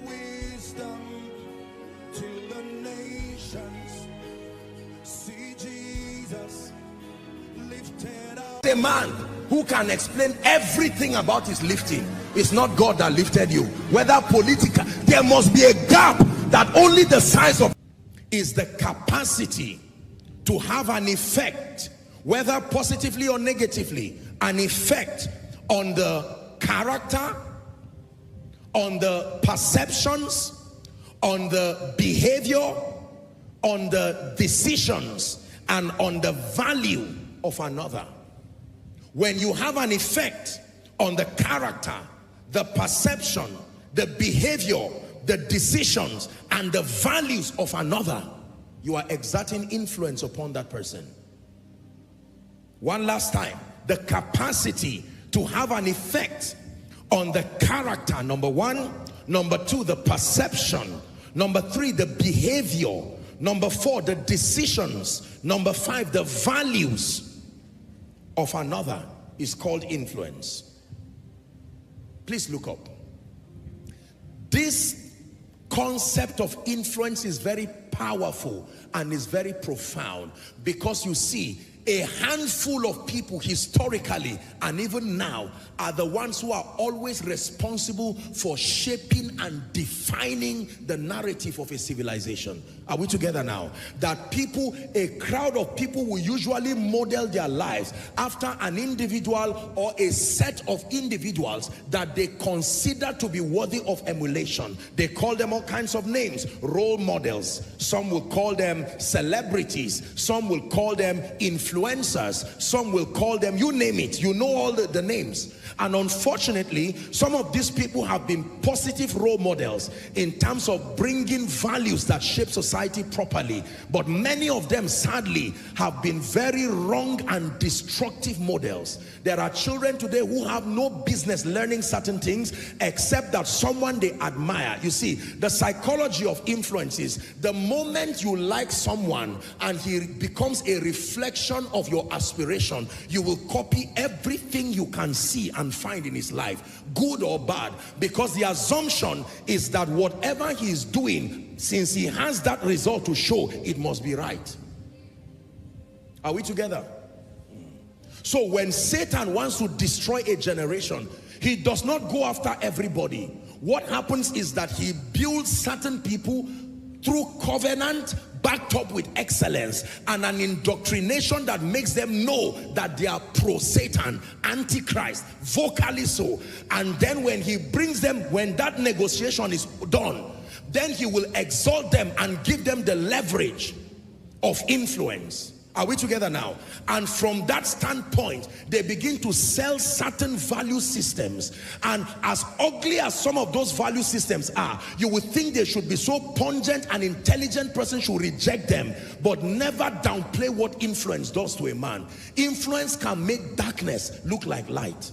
wisdom till the nations see Jesus lifted up. A man who can explain everything about his lifting. It's not God that lifted you. Whether political, there must be a gap that only the size of is the capacity to have an effect, whether positively or negatively, an effect on the character, on the perceptions, on the behavior, on the decisions, and on the value of another. When you have an effect on the character, the perception, the behavior, the decisions, and the values of another, you are exerting influence upon that person. One last time, the capacity to have an effect on the character, number one. Number two, the perception. Number three, the behavior. Number four, the decisions. Number five, the values of another is called influence. Please look up. This concept of influence is very powerful and is very profound, because you see, a handful of people historically and even now are the ones who are always responsible for shaping and defining the narrative of a civilization. Are we together now? That people, a crowd of people will usually model their lives after an individual or a set of individuals that they consider to be worthy of emulation. They call them all kinds of names. Role models. Some will call them celebrities. Some will call them influencers. Some will call them, you name it. You know all the names. And unfortunately, some of these people have been positive role models in terms of bringing values that shape society properly. But many of them, sadly, have been very wrong and destructive models. There are children today who have no business learning certain things except that someone they admire. You see, the psychology of influence is the moment you like someone and he becomes a reflection of your aspiration, you will copy everything you can see and find in his life, good or bad, because the assumption is that whatever he is doing, since he has that result to show, it must be right. Are we together? So when Satan wants to destroy a generation, he does not go after everybody. What happens is that he builds certain people through covenant, backed up with excellence and an indoctrination that makes them know that they are pro-Satan, antichrist, vocally so. And then when he brings them, when that negotiation is done, then he will exalt them and give them the leverage of influence. Are we together now? And from that standpoint, they begin to sell certain value systems. And as ugly as some of those value systems are, you would think they should be so pungent, an intelligent person should reject them. But never downplay what influence does to a man. Influence can make darkness look like light.